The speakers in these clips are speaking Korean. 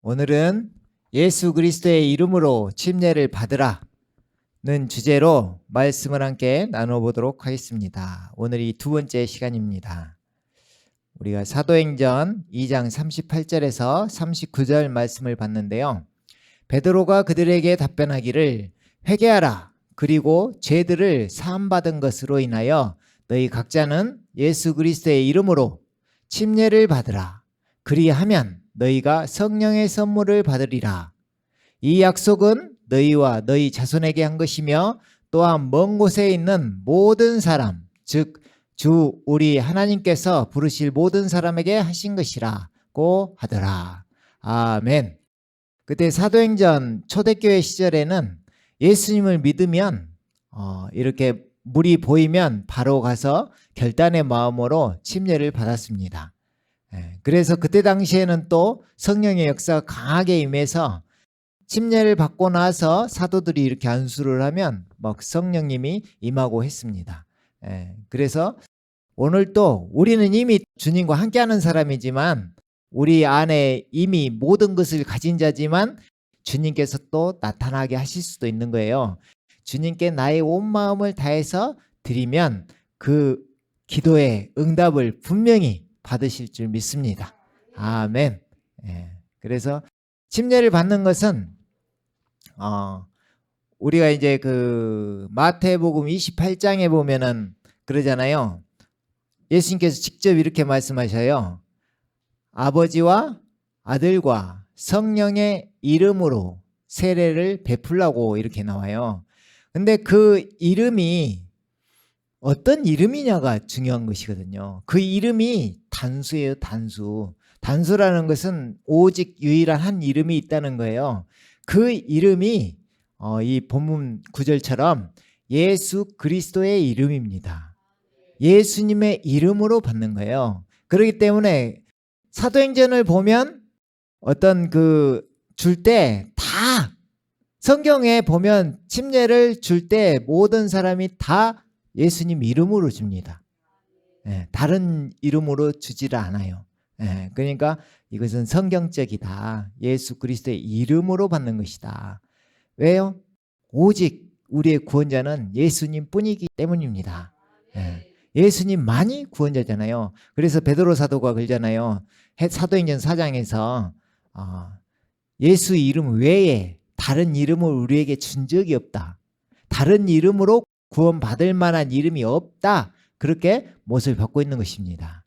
오늘은 예수 그리스도의 이름으로 침례를 받으라는 주제로 말씀을 함께 나눠보도록 하겠습니다. 오늘이 두 번째 시간입니다. 우리가 사도행전 2장 38절에서 39절 말씀을 봤는데요. 베드로가 그들에게 답변하기를 회개하라. 그리고 죄들을 사함받은 것으로 인하여 너희 각자는 예수 그리스도의 이름으로 침례를 받으라. 그리하면 너희가 성령의 선물을 받으리라. 이 약속은 너희와 너희 자손에게 한 것이며 또한 먼 곳에 있는 모든 사람, 즉 주 우리 하나님께서 부르실 모든 사람에게 하신 것이라고 하더라. 아멘. 그때 사도행전 초대교회 시절에는 예수님을 믿으면 이렇게 물이 보이면 바로 가서 결단의 마음으로 침례를 받았습니다. 그래서 그때 당시에는 또 성령의 역사가 강하게 임해서 침례를 받고 나서 사도들이 이렇게 안수를 하면 막 성령님이 임하고 했습니다. 그래서 오늘 또 우리는 이미 주님과 함께하는 사람이지만 우리 안에 이미 모든 것을 가진 자지만 주님께서 또 나타나게 하실 수도 있는 거예요. 주님께 나의 온 마음을 다해서 드리면 그 기도의 응답을 분명히 받으실 줄 믿습니다. 아멘. 그래서 침례를 받는 것은 우리가 이제 그 마태복음 28장에 보면은 그러잖아요. 예수님께서 직접 이렇게 말씀하셔요. 아버지와 아들과 성령의 이름으로 세례를 베풀라고 이렇게 나와요. 근데 그 이름이 어떤 이름이냐가 중요한 것이거든요. 그 이름이 단수예요, 단수. 단수라는 것은 오직 유일한 한 이름이 있다는 거예요. 그 이름이 이 본문 구절처럼 예수 그리스도의 이름입니다. 예수님의 이름으로 받는 거예요. 그렇기 때문에 사도행전을 보면 어떤 줄 때 다 성경에 보면 침례를 줄 때 모든 사람이 다 예수님 이름으로 줍니다. 다른 이름으로 주지를 않아요. 그러니까 이것은 성경적이다. 예수 그리스도의 이름으로 받는 것이다. 왜요? 오직 우리의 구원자는 예수님 뿐이기 때문입니다. 예수님만이 구원자잖아요. 그래서 베드로 사도가 그러잖아요. 사도행전 4장에서 예수 이름 외에 다른 이름을 우리에게 준 적이 없다. 다른 이름으로 구원받을 만한 이름이 없다. 그렇게 못을 받고 있는 것입니다.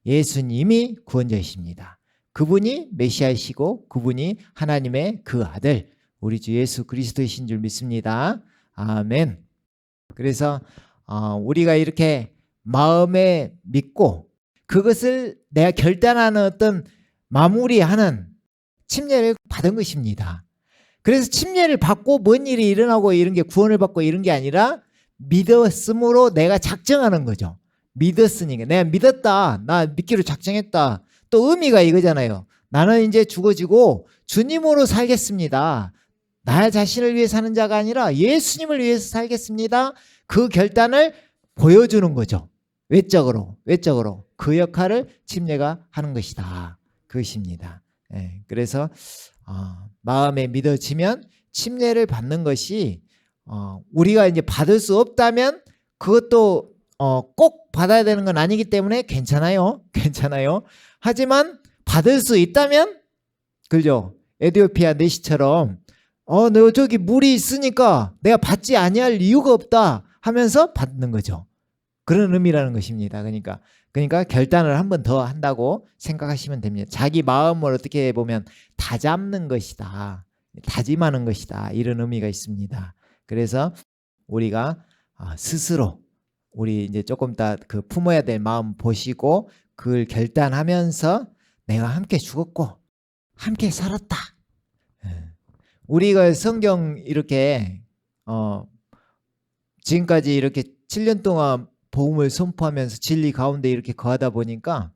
예수님이 구원자이십니다. 그분이 메시아이시고 그분이 하나님의 그 아들 우리 주 예수 그리스도이신 줄 믿습니다. 아멘. 그래서 우리가 이렇게 마음에 믿고 그것을 내가 결단하는 어떤 마무리하는 침례를 받은 것입니다. 그래서 침례를 받고 뭔 일이 일어나고 이런 게 구원을 받고 이런 게 아니라 믿었음으로 내가 작정하는 거죠. 믿었으니까 내가 믿었다. 나 믿기로 작정했다. 또 의미가 이거잖아요. 나는 이제 죽어지고 주님으로 살겠습니다. 나 자신을 위해 사는 자가 아니라 예수님을 위해서 살겠습니다. 그 결단을 보여주는 거죠. 외적으로 그 역할을 침례가 하는 것이다. 그것입니다. 그래서 마음에 믿어지면 침례를 받는 것이 우리가 이제 받을 수 없다면 그것도 꼭 받아야 되는 건 아니기 때문에 괜찮아요. 하지만 받을 수 있다면 그죠? 에티오피아 내시처럼 너 저기 물이 있으니까 내가 받지 아니할 이유가 없다 하면서 받는 거죠. 그런 의미라는 것입니다. 그러니까 결단을 한 번 더 한다고 생각하시면 됩니다. 자기 마음을 어떻게 보면 다잡는 것이다. 다짐하는 것이다. 이런 의미가 있습니다. 그래서 우리가 스스로 우리 이제 조금 더 그 품어야 될 마음 보시고 그걸 결단하면서 내가 함께 죽었고 함께 살았다. 우리가 성경 이렇게 지금까지 이렇게 7년 동안 복음을 선포하면서 진리 가운데 이렇게 거하다 보니까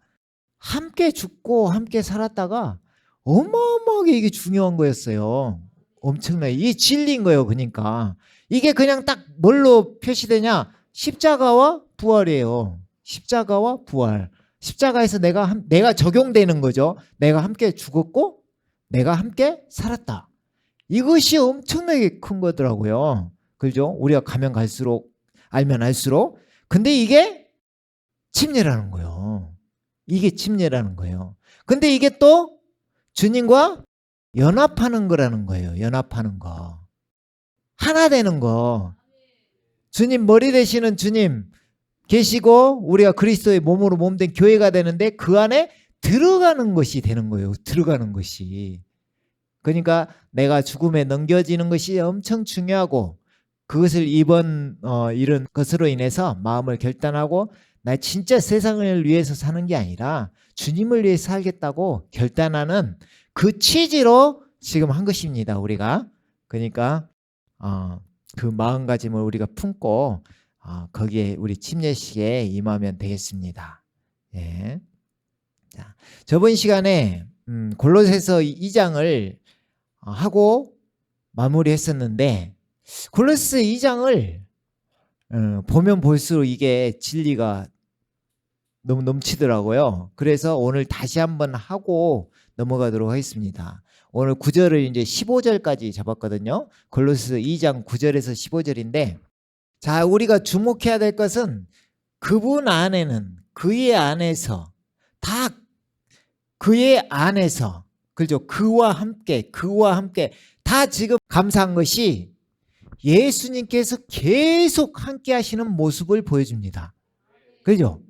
함께 죽고 함께 살았다가 어마어마하게 이게 중요한 거였어요. 엄청나게. 이게 진리인 거예요. 그러니까 이게 그냥 딱 뭘로 표시되냐? 십자가와 부활이에요. 십자가와 부활. 십자가에서 내가 적용되는 거죠. 내가 함께 죽었고 내가 함께 살았다. 이것이 엄청나게 큰 거더라고요. 그죠? 우리가 가면 갈수록 알면 알수록. 근데 이게 침례라는 거예요. 이게 침례라는 거예요. 근데 이게 또 주님과 연합하는 거라는 거예요. 연합하는 거. 하나 되는 거. 주님 머리 되시는 주님 계시고 우리가 그리스도의 몸으로 몸된 교회가 되는데 그 안에 들어가는 것이 되는 거예요. 들어가는 것이. 그러니까 내가 죽음에 넘겨지는 것이 엄청 중요하고 그것을 이번 이런 것으로 인해서 마음을 결단하고 나 진짜 세상을 위해서 사는 게 아니라 주님을 위해 살겠다고 결단하는 그 취지로 지금 한 것입니다. 우리가. 그러니까 그 마음가짐을 우리가 품고 거기에 우리 침례식에 임하면 되겠습니다. 예. 자, 저번 시간에 골로새서 2장을 하고 마무리했었는데 골로새 2장을 보면 볼수록 이게 진리가 너무 넘치더라고요. 그래서 오늘 다시 한번 하고 넘어가도록 하겠습니다. 오늘 9절을 이제 15절까지 잡았거든요. 골로새서 2장 9절에서 15절인데 자, 우리가 주목해야 될 것은 그분 안에는 그의 안에서 다 그의 안에서 그죠? 그와 함께 다 지금 감사한 것이 예수님께서 계속 함께 하시는 모습을 보여줍니다. 그죠?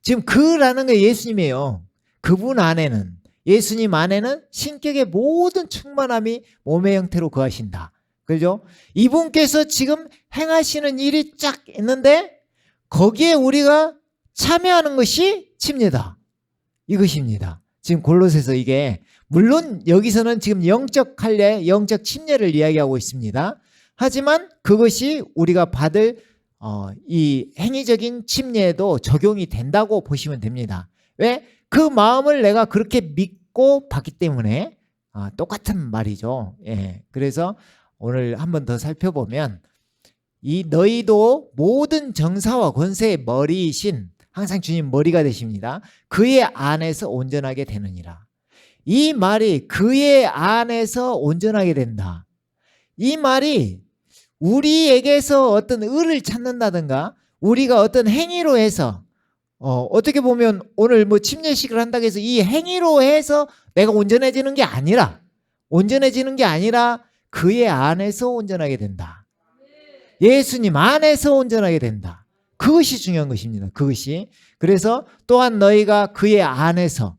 지금 그라는 게 예수님이에요. 그분 안에는 예수님 안에는 신격의 모든 충만함이 몸의 형태로 거하신다. 그죠? 이분께서 지금 행하시는 일이 쫙 있는데 거기에 우리가 참여하는 것이 침례다. 이것입니다. 지금 골로새서 이게 물론 여기서는 지금 영적 할례, 영적 침례를 이야기하고 있습니다. 하지만 그것이 우리가 받을 이 행위적인 침례에도 적용이 된다고 보시면 됩니다. 왜? 그 마음을 내가 그렇게 믿고 받기 때문에 똑같은 말이죠. 예. 그래서 오늘 한 번 더 살펴보면 이 너희도 모든 정사와 권세의 머리이신 항상 주님 머리가 되십니다. 그의 안에서 온전하게 되느니라. 이 말이 그의 안에서 온전하게 된다. 이 말이 우리에게서 어떤 의를 찾는다든가 우리가 어떤 행위로 해서 어떻게 보면 오늘 뭐 침례식을 한다고 해서 이 행위로 해서 내가 온전해지는 게 아니라 그의 안에서 온전하게 된다. 예수님 안에서 온전하게 된다. 그것이 중요한 것입니다. 그것이. 그래서 또한 너희가 그의 안에서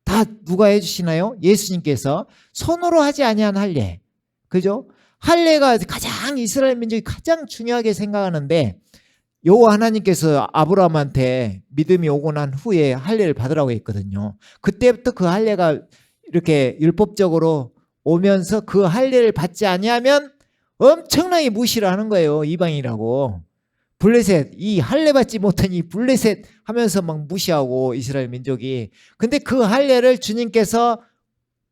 다 누가 해주시나요? 예수님께서 손으로 하지 아니한 할례. 그죠? 할례가 가장 이스라엘 민족이 가장 중요하게 생각하는데 여호와 하나님께서 아브라함한테 믿음이 오고 난 후에 할례를 받으라고 했거든요. 그때부터 그 할례가 이렇게 율법적으로 오면서 그 할례를 받지 아니하면 엄청나게 무시를 하는 거예요. 이방이라고. 블레셋, 이 할례 받지 못한 이 블레셋 하면서 막 무시하고 이스라엘 민족이. 근데 그 할례를 주님께서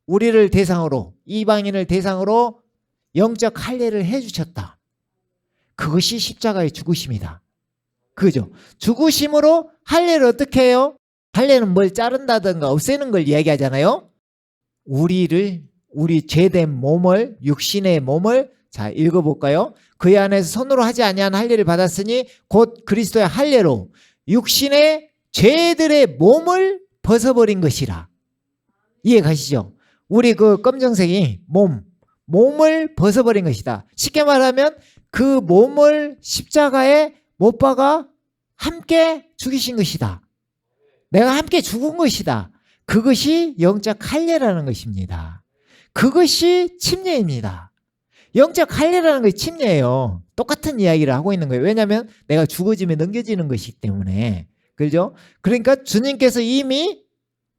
우리를 대상으로 이방인을 대상으로 영적 할례를 해주셨다. 그것이 십자가의 죽으심이다. 그죠? 죽으심으로 할례를 어떻게 해요? 할례는 뭘 자른다든가 없애는 걸 이야기하잖아요. 우리 죄된 몸을 육신의 몸을 자 읽어볼까요? 그의 안에서 손으로 하지 아니한 할례를 받았으니 곧 그리스도의 할례로 육신의 죄들의 몸을 벗어버린 것이라. 이해 가시죠? 우리 그 검정색이 몸을 벗어버린 것이다. 쉽게 말하면 그 몸을 십자가에 못 박아 함께 죽이신 것이다. 내가 함께 죽은 것이다. 그것이 영적 할례라는 것입니다. 그것이 침례입니다. 영적 할례라는 것이 침례예요. 똑같은 이야기를 하고 있는 거예요. 왜냐하면 내가 죽어짐에 넘겨지는 것이기 때문에. 그죠? 그러니까 주님께서 이미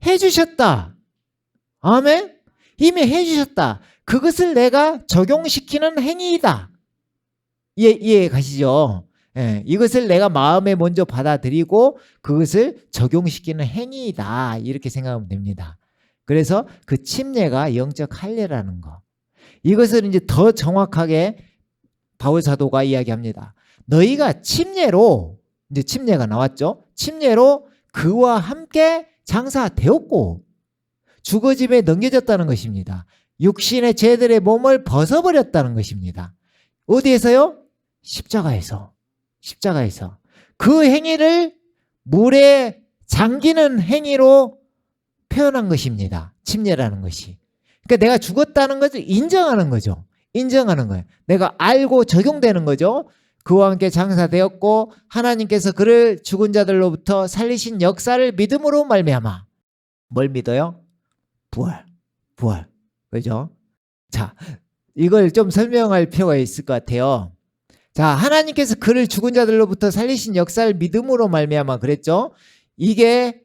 해주셨다. 아멘? 이미 해주셨다. 그것을 내가 적용시키는 행위이다. 이해 가시죠? 예, 이것을 내가 마음에 먼저 받아들이고 그것을 적용시키는 행위이다. 이렇게 생각하면 됩니다. 그래서 그 침례가 영적 할례라는 거. 이것을 이제 더 정확하게 바울 사도가 이야기합니다. 너희가 침례로, 이제 침례가 나왔죠. 침례로 그와 함께 장사되었고 죽어짐에 넘겨졌다는 것입니다. 육신의 죄들의 몸을 벗어버렸다는 것입니다. 어디에서요? 십자가에서. 십자가에서. 그 행위를 물에 잠기는 행위로 표현한 것입니다. 침례라는 것이. 그러니까 내가 죽었다는 것을 인정하는 거죠. 인정하는 거예요. 내가 알고 적용되는 거죠. 그와 함께 장사되었고 하나님께서 그를 죽은 자들로부터 살리신 역사를 믿음으로 말미암아. 뭘 믿어요? 부활. 부활. 그죠? 자, 이걸 좀 설명할 필요가 있을 것 같아요. 자, 하나님께서 그를 죽은 자들로부터 살리신 역사를 믿음으로 말미암아 그랬죠? 이게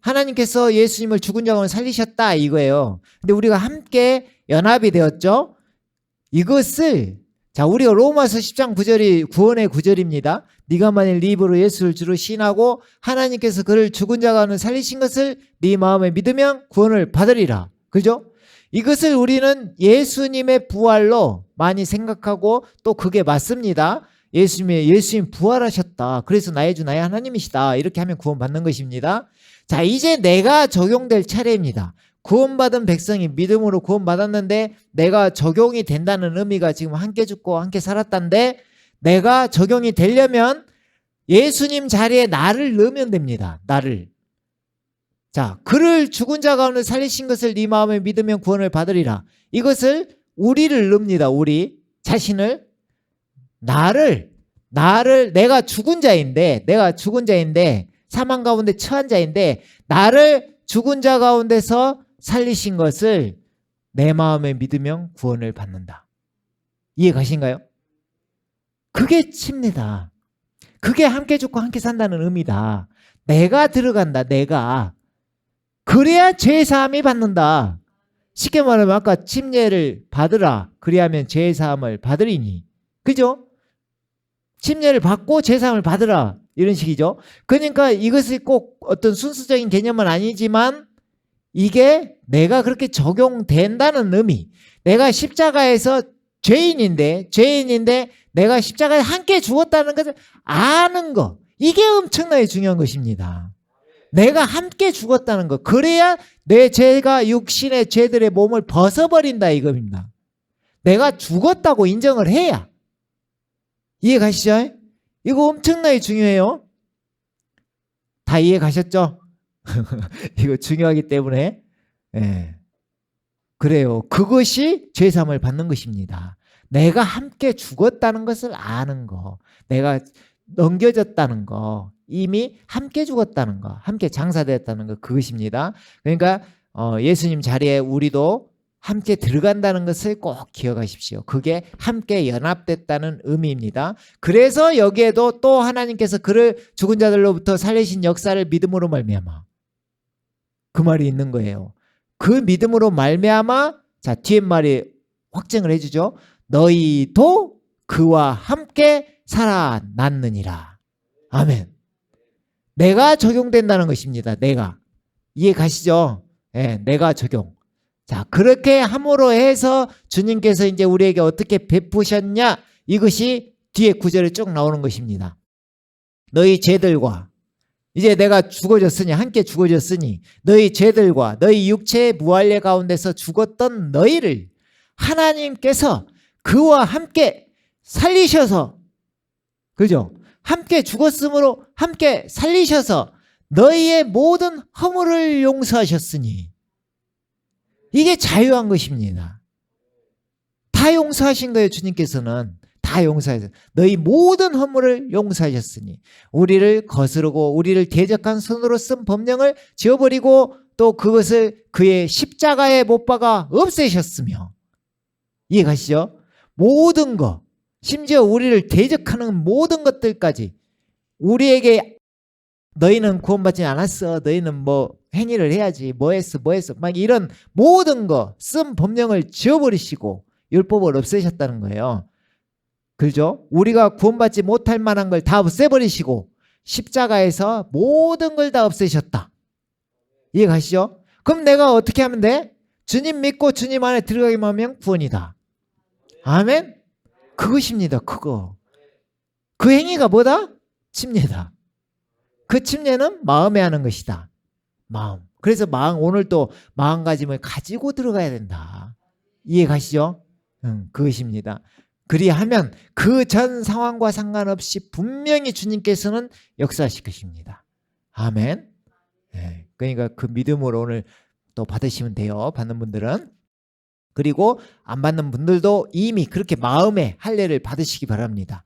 하나님께서 예수님을 죽은 자 가운데 살리셨다 이거예요. 근데 우리가 함께 연합이 되었죠? 이것을 자, 우리가 로마서 10장 9절이 구원의 구절입니다. 네가 만일 네 입으로 예수를 주로 시인하고 하나님께서 그를 죽은 자 가운데 살리신 것을 네 마음에 믿으면 구원을 받으리라. 그죠? 이것을 우리는 예수님의 부활로 많이 생각하고 또 그게 맞습니다. 예수님 부활하셨다. 그래서 나의 주 나의 하나님이시다. 이렇게 하면 구원받는 것입니다. 자, 이제 내가 적용될 차례입니다. 구원받은 백성이 믿음으로 구원받았는데 내가 적용이 된다는 의미가 지금 함께 죽고 함께 살았다는데 내가 적용이 되려면 예수님 자리에 나를 넣으면 됩니다. 나를. 자, 그를 죽은 자 가운데 살리신 것을 네 마음에 믿으면 구원을 받으리라. 이것을 우리를 넣습니다. 우리 자신을. 나를 내가 죽은 자인데 사망 가운데 처한 자인데 나를 죽은 자 가운데서 살리신 것을 내 마음에 믿으면 구원을 받는다. 이해 가신가요? 그게 침례다. 그게 함께 죽고 함께 산다는 의미다. 내가 들어간다. 내가. 그래야 죄사함이 받는다. 쉽게 말하면 아까 침례를 받으라. 그리하면 죄사함을 받으리니. 그죠? 침례를 받고 죄사함을 받으라. 이런 식이죠. 그러니까 이것이 꼭 어떤 순수적인 개념은 아니지만 이게 내가 그렇게 적용된다는 의미. 내가 십자가에서 죄인인데 내가 십자가에 함께 죽었다는 것을 아는 거. 이게 엄청나게 중요한 것입니다. 내가 함께 죽었다는 것. 그래야 내 죄가 육신의 죄들의 몸을 벗어버린다 이겁니다. 내가 죽었다고 인정을 해야. 이해 가시죠? 이거 엄청나게 중요해요. 다 이해 가셨죠? 이거 중요하기 때문에. 예. 그래요. 그것이 죄사함을 받는 것입니다. 내가 함께 죽었다는 것을 아는 거. 내가 넘겨졌다는 거. 이미 함께 죽었다는 거. 함께 장사되었다는 거. 그것입니다. 그러니까 예수님 자리에 우리도 함께 들어간다는 것을 꼭 기억하십시오. 그게 함께 연합됐다는 의미입니다. 그래서 여기에도 또 하나님께서 그를 죽은 자들로부터 살리신 역사를 믿음으로 말미암아. 그 말이 있는 거예요. 그 믿음으로 말미암아 자 뒤에 말이 확증을 해주죠. 너희도 그와 함께 살아났느니라. 아멘. 내가 적용된다는 것입니다. 내가. 이해 가시죠? 네, 내가 적용. 자, 그렇게 함으로 해서 주님께서 이제 우리에게 어떻게 베푸셨냐? 이것이 뒤에 구절에 쭉 나오는 것입니다. 너희 죄들과 이제 내가 죽어졌으니 함께 죽어졌으니 너희 죄들과 너희 육체의 무할례 가운데서 죽었던 너희를 하나님께서 그와 함께 살리셔서 그죠? 함께 죽었으므로 함께 살리셔서 너희의 모든 허물을 용서하셨으니 이게 자유한 것입니다. 다 용서하신 거예요. 주님께서는 다 용서하셨어요. 너희 모든 허물을 용서하셨으니 우리를 거스르고 우리를 대적한 손으로 쓴 법령을 지워버리고 또 그것을 그의 십자가에 못 박아 없애셨으며 이해 가시죠? 모든 것 심지어 우리를 대적하는 모든 것들까지 우리에게 너희는 구원받지 않았어. 너희는 뭐 행위를 해야지. 뭐 했어. 막 이런 모든 거 쓴 법령을 지워버리시고 율법을 없애셨다는 거예요. 그죠? 우리가 구원받지 못할 만한 걸 다 없애버리시고 십자가에서 모든 걸 다 없애셨다. 이해 가시죠? 그럼 내가 어떻게 하면 돼? 주님 믿고 주님 안에 들어가기만 하면 구원이다. 아멘? 그것입니다. 그거. 그 행위가 뭐다? 침례다. 그 침례는 마음에 하는 것이다. 마음. 그래서 오늘 또 마음가짐을 가지고 들어가야 된다. 이해 가시죠? 그것입니다. 그리하면 그 전 상황과 상관없이 분명히 주님께서는 역사하실 것입니다. 아멘. 네, 그러니까 그 믿음으로 오늘 또 받으시면 돼요. 받는 분들은. 그리고 안 받는 분들도 이미 그렇게 마음의 할례를 받으시기 바랍니다.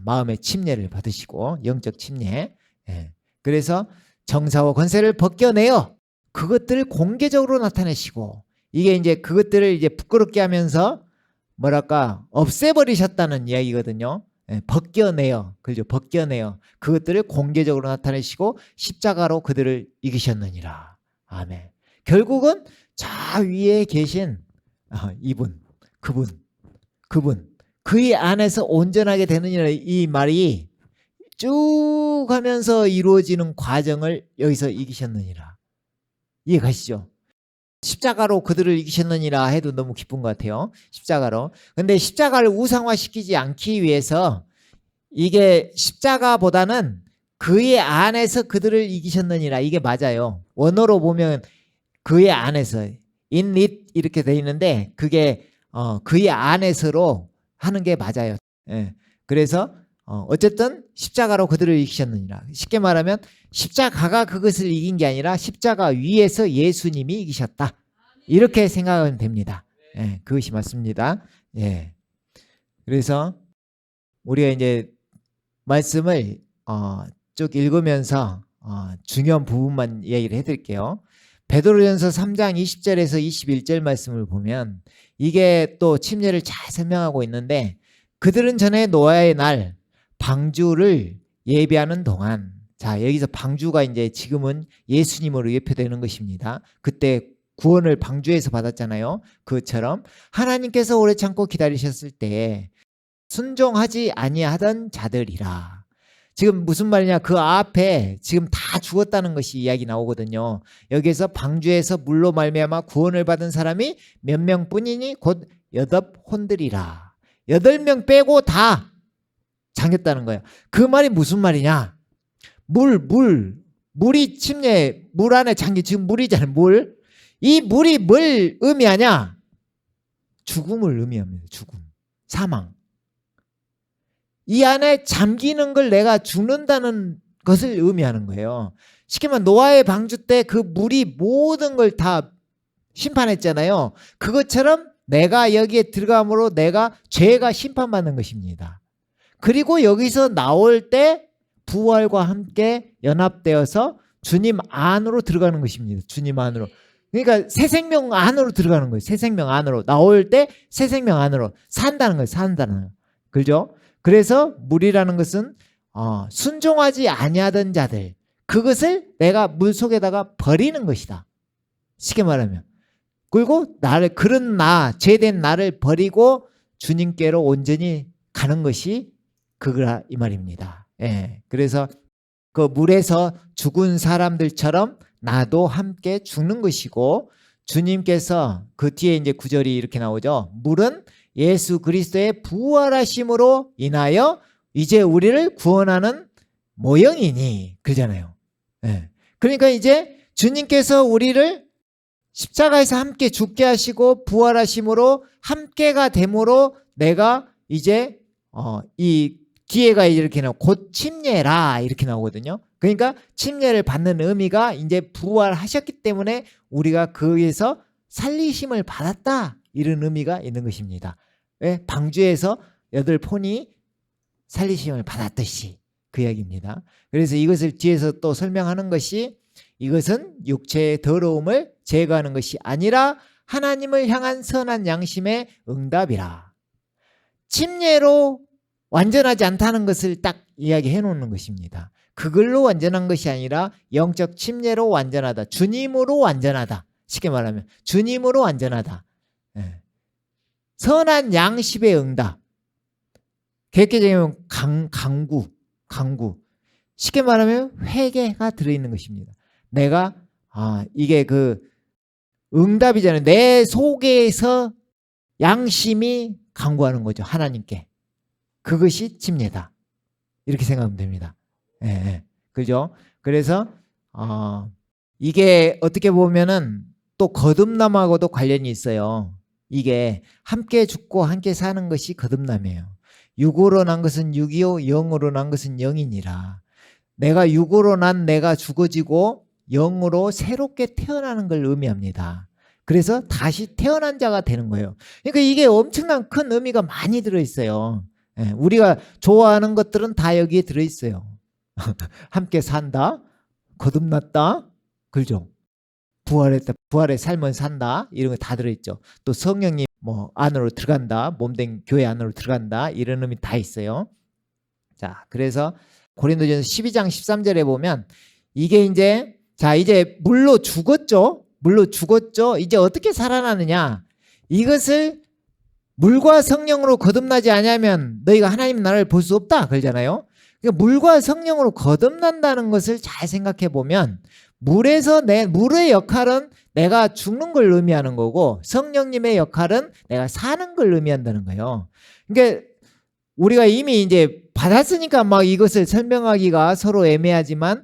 마음의 침례를 받으시고 영적 침례. 네. 그래서 정사와 권세를 벗겨내어 그것들을 공개적으로 나타내시고 이게 이제 그것들을 이제 부끄럽게 하면서 뭐랄까 없애버리셨다는 이야기거든요. 예, 벗겨내요. 그죠? 벗겨내요. 그것들을 공개적으로 나타내시고 십자가로 그들을 이기셨느니라. 아멘. 결국은 저 위에 계신 이분, 그분, 그의 안에서 온전하게 되느니라 이 말이 쭉 하면서 이루어지는 과정을 여기서 이기셨느니라. 이해 가시죠? 십자가로 그들을 이기셨느니라 해도 너무 기쁜 것 같아요. 십자가로. 근데 십자가를 우상화시키지 않기 위해서 이게 십자가보다는 그의 안에서 그들을 이기셨느니라. 이게 맞아요. 원어로 보면 그의 안에서 in it 이렇게 돼 있는데 그게 그의 안에서로 하는 게 맞아요. 예. 그래서 어쨌든 십자가로 그들을 이기셨느니라. 쉽게 말하면 십자가가 그것을 이긴 게 아니라 십자가 위에서 예수님이 이기셨다. 이렇게 생각하면 됩니다. 예, 그것이 맞습니다. 예. 그래서 우리가 이제 말씀을 쭉 읽으면서 중요한 부분만 이야기를 해드릴게요. 베드로전서 3장 20절에서 21절 말씀을 보면 이게 또 침례를 잘 설명하고 있는데 그들은 전에 노아의 날 방주를 예비하는 동안 자 여기서 방주가 이제 지금은 예수님으로 예표되는 것입니다. 그때 구원을 방주에서 받았잖아요. 그것처럼 하나님께서 오래 참고 기다리셨을 때 순종하지 아니하던 자들이라. 지금 무슨 말이냐 그 앞에 지금 다 죽었다는 것이 이야기 나오거든요. 여기에서 방주에서 물로 말미암아 구원을 받은 사람이 몇 명뿐이니 곧 8혼들이라. 8명 빼고 다 잠겼다는 거예요. 그 말이 무슨 말이냐? 물이 침례 물 안에 잠긴 지금 물이잖아요. 물. 이 물이 뭘 의미하냐? 죽음을 의미합니다. 죽음. 사망. 이 안에 잠기는 걸 내가 죽는다는 것을 의미하는 거예요. 쉽게 말하면 노아의 방주 때 그 물이 모든 걸 다 심판했잖아요. 그것처럼 내가 여기에 들어감으로 내가 죄가 심판받는 것입니다. 그리고 여기서 나올 때 부활과 함께 연합되어서 주님 안으로 들어가는 것입니다. 주님 안으로. 그러니까 새 생명 안으로 들어가는 거예요. 새 생명 안으로. 나올 때 새 생명 안으로 산다는 거예요. 산다는 거예요. 그죠? 그래서 물이라는 것은 순종하지 아니하던 자들 그것을 내가 물속에다가 버리는 것이다. 쉽게 말하면. 그리고 그런 죄된 나를 버리고 주님께로 온전히 가는 것이 그거라 이 말입니다. 예. 그래서 그 물에서 죽은 사람들처럼 나도 함께 죽는 것이고 주님께서 그 뒤에 이제 구절이 이렇게 나오죠. 물은 예수 그리스도의 부활하심으로 인하여 이제 우리를 구원하는 모형이니 그러잖아요. 예. 그러니까 이제 주님께서 우리를 십자가에서 함께 죽게 하시고 부활하심으로 함께가 됨으로 내가 이제 이 뒤에가 이렇게 나오고 곧 침례라 이렇게 나오거든요. 그러니까 침례를 받는 의미가 이제 부활하셨기 때문에 우리가 거기에서 살리심을 받았다 이런 의미가 있는 것입니다. 왜? 방주에서 8폰이 살리심을 받았듯이 그 이야기입니다. 그래서 이것을 뒤에서 또 설명하는 것이 이것은 육체의 더러움을 제거하는 것이 아니라 하나님을 향한 선한 양심의 응답이라. 침례로 완전하지 않다는 것을 딱 이야기해 놓는 것입니다. 그걸로 완전한 것이 아니라 영적 침례로 완전하다. 주님으로 완전하다. 쉽게 말하면 주님으로 완전하다. 예. 선한 양심의 응답. 개혁개정이면 강구. 쉽게 말하면 회개가 들어있는 것입니다. 내가 이게 그 응답이잖아요. 내 속에서 양심이 강구하는 거죠. 하나님께. 그것이 침례다. 이렇게 생각하면 됩니다. 예, 예. 그죠? 그래서 이게 어떻게 보면은 또 거듭남하고도 관련이 있어요. 이게 함께 죽고 함께 사는 것이 거듭남이에요. 육으로 난 것은 육이요 영으로 난 것은 영이니라. 내가 육으로 난 내가 죽어지고 영으로 새롭게 태어나는 걸 의미합니다. 그래서 다시 태어난 자가 되는 거예요. 그러니까 이게 엄청난 큰 의미가 많이 들어있어요. 예, 우리가 좋아하는 것들은 다 여기에 들어있어요. 함께 산다, 거듭났다, 그죠? 부활했다, 부활의 삶을 산다, 이런 거 다 들어있죠. 또 성령님 뭐 안으로 들어간다, 몸된 교회 안으로 들어간다, 이런 의미 다 있어요. 자, 그래서 고린도전서 12장 13절에 보면 이게 이제 이제 물로 죽었죠. 물로 죽었죠. 이제 어떻게 살아나느냐? 이것을 물과 성령으로 거듭나지 않으면 너희가 하나님 나라를 볼 수 없다 그러잖아요. 그러니까 물과 성령으로 거듭난다는 것을 잘 생각해 보면 물의 역할은 내가 죽는 걸 의미하는 거고 성령님의 역할은 내가 사는 걸 의미한다는 거예요. 그러니까 우리가 이미 이제 받았으니까 막 이것을 설명하기가 서로 애매하지만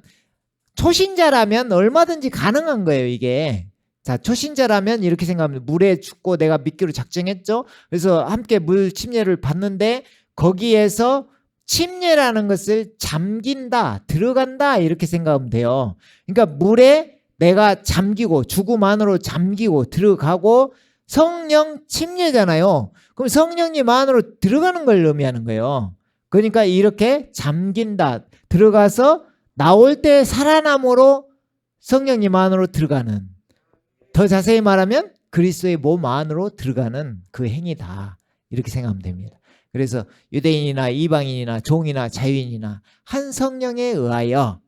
초신자라면 얼마든지 가능한 거예요, 이게. 자, 초신자라면 이렇게 생각하면 물에 죽고 내가 믿기로 작정했죠. 그래서 함께 물 침례를 받는데 거기에서 침례라는 것을 잠긴다, 들어간다 이렇게 생각하면 돼요. 그러니까 물에 내가 잠기고 죽음 안으로 잠기고 들어가고 성령 침례잖아요. 그럼 성령님 안으로 들어가는 걸 의미하는 거예요. 그러니까 이렇게 잠긴다, 들어가서 나올 때 살아남으로 성령님 안으로 들어가는, 더 자세히 말하면 그리스도의 몸 안으로 들어가는 그 행위다 이렇게 생각하면 됩니다. 그래서 유대인이나 이방인이나 종이나 자유인이나 한 성령에 의하여,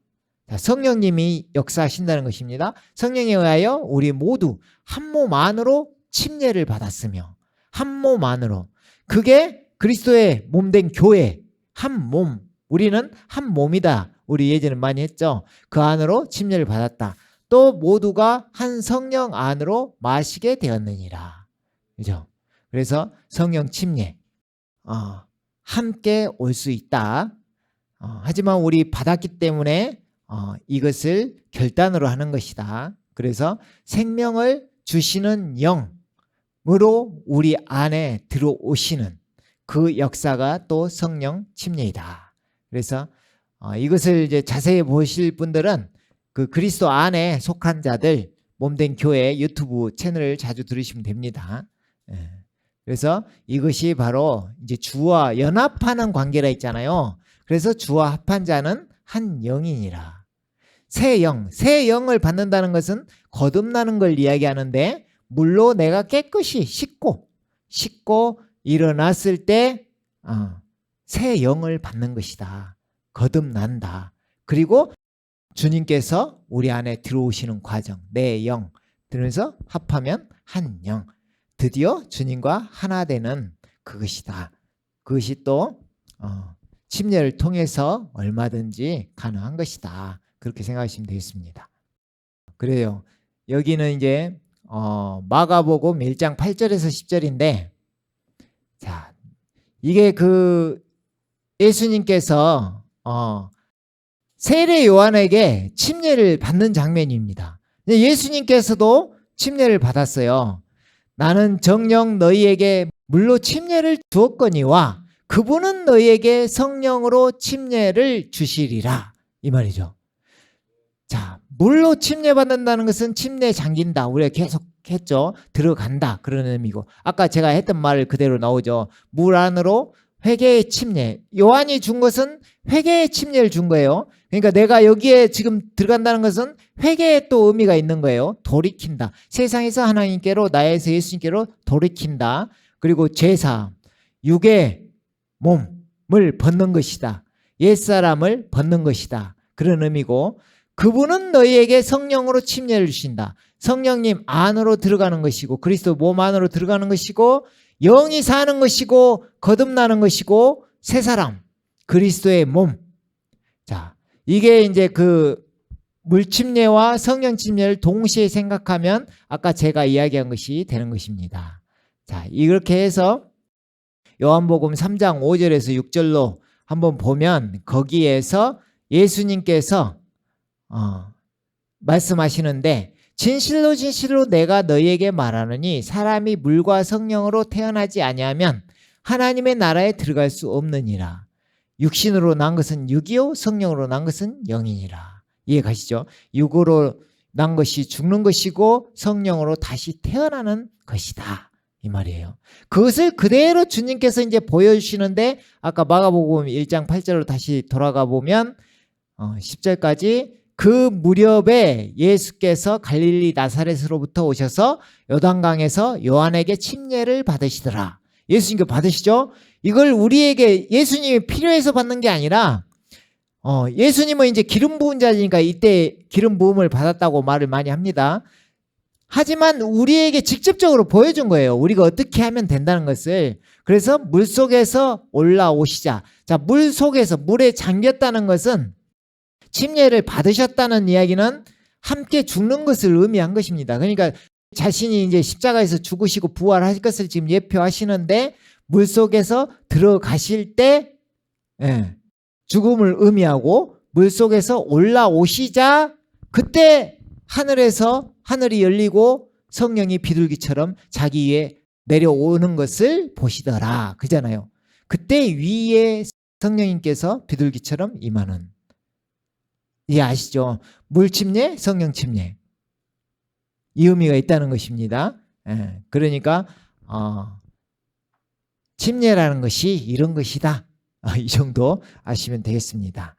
성령님이 역사하신다는 것입니다. 성령에 의하여 우리 모두 한 몸 안으로 침례를 받았으며 한 몸 안으로, 그게 그리스도의 몸된 교회 한 몸, 우리는 한 몸이다. 우리 예전에 많이 했죠. 그 안으로 침례를 받았다. 또 모두가 한 성령 안으로 마시게 되었느니라. 그죠? 그래서 성령 침례 함께 올 수 있다. 하지만 우리 받았기 때문에 이것을 결단으로 하는 것이다. 그래서 생명을 주시는 영으로 우리 안에 들어오시는 그 역사가 또 성령 침례이다. 그래서 이것을 이제 자세히 보실 분들은 그 그리스도 안에 속한 자들 몸된 교회 유튜브 채널을 자주 들으시면 됩니다. 그래서 이것이 바로 이제 주와 연합하는 관계라 있잖아요. 그래서 주와 합한 자는 한 영이니라. 새 영을 받는다는 것은 거듭나는 걸 이야기하는데, 물로 내가 깨끗이 씻고 일어났을 때 새 영을 받는 것이다. 거듭난다. 그리고 주님께서 우리 안에 들어오시는 과정, 내 영 들으면서 합하면 한 영, 드디어 주님과 하나 되는 그것이다. 그것이 또 침례를 통해서 얼마든지 가능한 것이다. 그렇게 생각하시면 되겠습니다. 그래요. 여기는 이제 마가복음 1장 8절에서 10절인데, 자, 이게 그 예수님께서 세례 요한에게 침례를 받는 장면입니다. 예수님께서도 침례를 받았어요. 나는 정녕 너희에게 물로 침례를 주었거니와 그분은 너희에게 성령으로 침례를 주시리라, 이 말이죠. 자, 물로 침례 받는다는 것은 침례 잠긴다, 우리가 계속 했죠. 들어간다, 그런 의미고, 아까 제가 했던 말 그대로 나오죠. 물 안으로 회개의 침례, 요한이 준 것은 회개의 침례를 준 거예요. 그러니까 내가 여기에 지금 들어간다는 것은 회개의 또 의미가 있는 거예요. 돌이킨다, 세상에서 하나님께로, 나에서 예수님께로 돌이킨다. 그리고 제사, 육의 몸을 벗는 것이다, 옛사람을 벗는 것이다, 그런 의미고, 그분은 너희에게 성령으로 침례를 주신다. 성령님 안으로 들어가는 것이고, 그리스도 몸 안으로 들어가는 것이고, 영이 사는 것이고, 거듭나는 것이고, 새 사람, 그리스도의 몸. 자, 이게 이제 그 물침례와 성령 침례를 동시에 생각하면 아까 제가 이야기한 것이 되는 것입니다. 자, 이렇게 해서 요한복음 3장 5절에서 6절로 한번 보면, 거기에서 예수님께서 말씀하시는데 진실로 진실로 내가 너희에게 말하노니 사람이 물과 성령으로 태어나지 아니하면 하나님의 나라에 들어갈 수 없느니라. 육신으로 난 것은 육이요 성령으로 난 것은 영이니라. 이해 가시죠? 육으로 난 것이 죽는 것이고 성령으로 다시 태어나는 것이다. 이 말이에요. 그것을 그대로 주님께서 이제 보여주시는데 아까 마가복음 1장 8절로 다시 돌아가 보면 10절까지 그 무렵에 예수께서 갈릴리 나사렛으로부터 오셔서 요단강에서 요한에게 침례를 받으시더라. 예수님께 받으시죠? 이걸 우리에게 예수님이 필요해서 받는 게 아니라 예수님은 이제 기름 부은 자니까 이때 기름 부음을 받았다고 말을 많이 합니다. 하지만 우리에게 직접적으로 보여준 거예요. 우리가 어떻게 하면 된다는 것을. 그래서 물속에서 올라오시자. 자, 물속에서 물에 잠겼다는 것은 침례를 받으셨다는 이야기는 함께 죽는 것을 의미한 것입니다. 그러니까 자신이 이제 십자가에서 죽으시고 부활하실 것을 지금 예표하시는데 물속에서 들어가실 때 죽음을 의미하고 물속에서 올라오시자 그때 하늘이 열리고 성령이 비둘기처럼 자기 위에 내려오는 것을 보시더라. 그잖아요. 그때 위에 성령님께서 비둘기처럼 임하는. 이 아시죠? 물 침례, 성령 침례. 이 의미가 있다는 것입니다. 그러니까 침례라는 것이 이런 것이다. 이 정도 아시면 되겠습니다.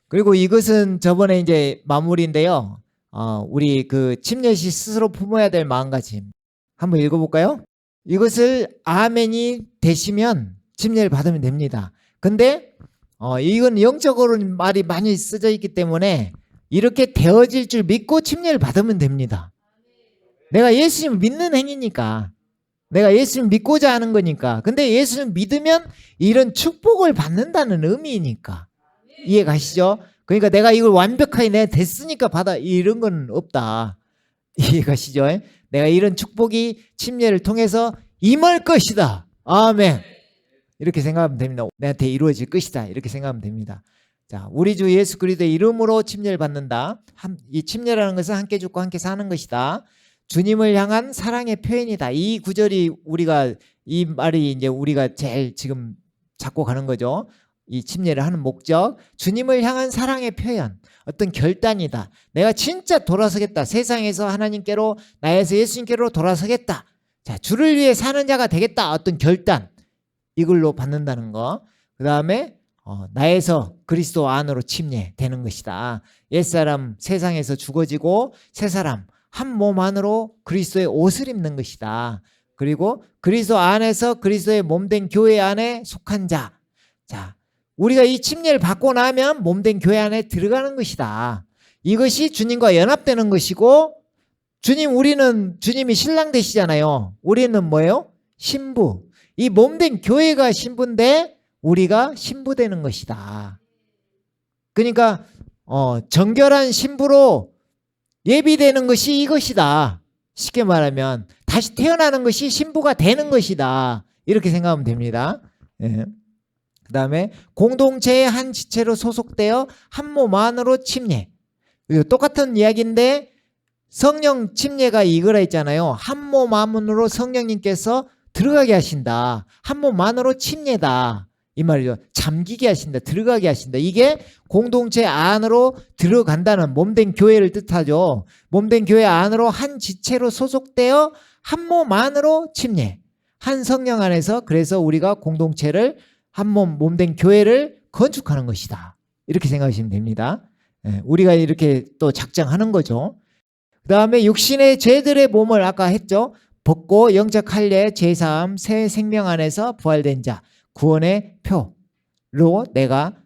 그리고 이것은 저번에 이제 마무리인데요. 우리 그 침례 시 스스로 품어야 될 마음가짐 한번 읽어볼까요? 이것을 아멘이 되시면 침례를 받으면 됩니다. 근데 이건 영적으로 말이 많이 쓰여 있기 때문에 이렇게 되어질 줄 믿고 침례를 받으면 됩니다. 내가 예수님을 믿는 행위니까. 내가 예수님 믿고자 하는 거니까. 근데 예수님 믿으면 이런 축복을 받는다는 의미니까. 이해 가시죠? 그러니까 내가 이걸 완벽하게 내가 됐으니까 받아 이런 건 없다. 이해 가시죠? 내가 이런 축복이 침례를 통해서 임할 것이다. 아멘. 이렇게 생각하면 됩니다. 내한테 이루어질 것이다. 이렇게 생각하면 됩니다. 자, 우리 주 예수 그리스도의 이름으로 침례를 받는다. 이 침례라는 것은 함께 죽고 함께 사는 것이다. 주님을 향한 사랑의 표현이다. 이 구절이 이 말이 이제 우리가 제일 지금 잡고 가는 거죠. 이 침례를 하는 목적. 주님을 향한 사랑의 표현. 어떤 결단이다. 내가 진짜 돌아서겠다. 세상에서 하나님께로 나에서 예수님께로 돌아서겠다. 자, 주를 위해 사는 자가 되겠다. 어떤 결단. 이걸로 받는다는 거. 그 다음에 나에서 그리스도 안으로 침례되는 것이다. 옛사람 세상에서 죽어지고 새사람 한 몸 안으로 그리스도의 옷을 입는 것이다. 그리고 그리스도 안에서 그리스도의 몸된 교회 안에 속한 자. 자, 우리가 이 침례를 받고 나면 몸된 교회 안에 들어가는 것이다. 이것이 주님과 연합되는 것이고 우리는 주님이 신랑 되시잖아요. 우리는 뭐예요? 신부. 이 몸된 교회가 신부인데 우리가 신부되는 것이다. 그러니까 정결한 신부로 예비되는 것이 이것이다. 쉽게 말하면 다시 태어나는 것이 신부가 되는 것이다. 이렇게 생각하면 됩니다. 그 다음에 공동체의 한 지체로 소속되어 한 몸 안으로 침례. 똑같은 이야기인데 성령 침례가 이거라 했잖아요. 한 몸 안으로 성령님께서 들어가게 하신다. 한 몸 안으로 침례다. 이 말이죠. 잠기게 하신다. 들어가게 하신다. 이게 공동체 안으로 들어간다는 몸된 교회를 뜻하죠. 몸된 교회 안으로 한 지체로 소속되어 한 몸 안으로 침례. 한 성령 안에서 그래서 우리가 공동체를 한 몸된 교회를 건축하는 것이다. 이렇게 생각하시면 됩니다. 우리가 이렇게 또 작정하는 거죠. 그 다음에 육신의 죄들의 몸을 아까 했죠. 벗고 영적 할례 제사함 새 생명 안에서 부활된 자 구원의 표로 내가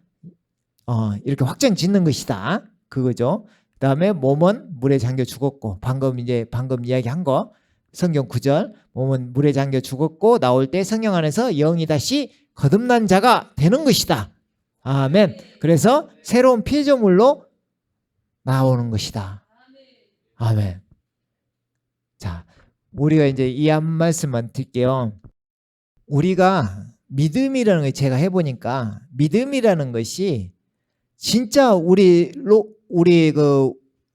이렇게 확정 짓는 것이다. 그거죠. 그 다음에 몸은 물에 잠겨 죽었고 방금 이야기한 거 성경 9절 몸은 물에 잠겨 죽었고 나올 때 성령 안에서 영이 다시 거듭난 자가 되는 것이다. 아멘. 그래서 새로운 피조물로 나오는 것이다. 아멘. 자, 우리가 이제 이 한 말씀만 드릴게요. 우리가 믿음이라는 걸 제가 해보니까 믿음이라는 것이 진짜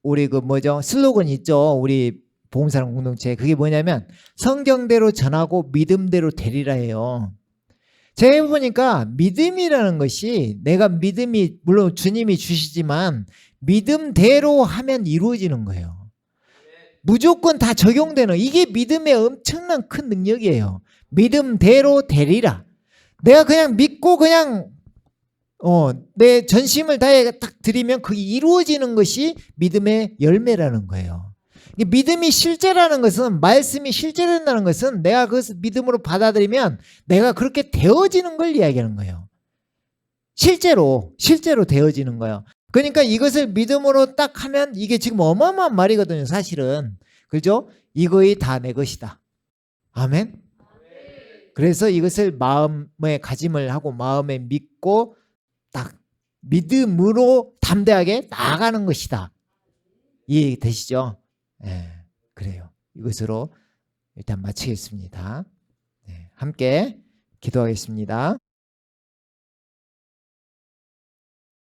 우리 뭐죠? 슬로건 있죠. 우리 보험사랑 공동체. 그게 뭐냐면 성경대로 전하고 믿음대로 되리라예요. 제가 해보니까 믿음이라는 것이 내가 믿음이 물론 주님이 주시지만 믿음대로 하면 이루어지는 거예요. 무조건 다 적용되는 이게 믿음의 엄청난 큰 능력이에요. 믿음대로 되리라. 내가 그냥 믿고 그냥 내 전심을 다해 딱 드리면 그게 이루어지는 것이 믿음의 열매라는 거예요. 믿음이 실제라는 것은 말씀이 실제된다는 것은 내가 그것을 믿음으로 받아들이면 내가 그렇게 되어지는 걸 이야기하는 거예요. 실제로 되어지는 거예요. 그러니까 이것을 믿음으로 딱 하면 이게 지금 어마어마한 말이거든요. 사실은. 그죠? 이거이 다 내 것이다. 아멘. 그래서 이것을 마음에 가짐을 하고 마음에 믿고 딱 믿음으로 담대하게 나아가는 것이다. 이해되시죠? 네, 그래요. 이것으로 일단 마치겠습니다. 네, 함께 기도하겠습니다.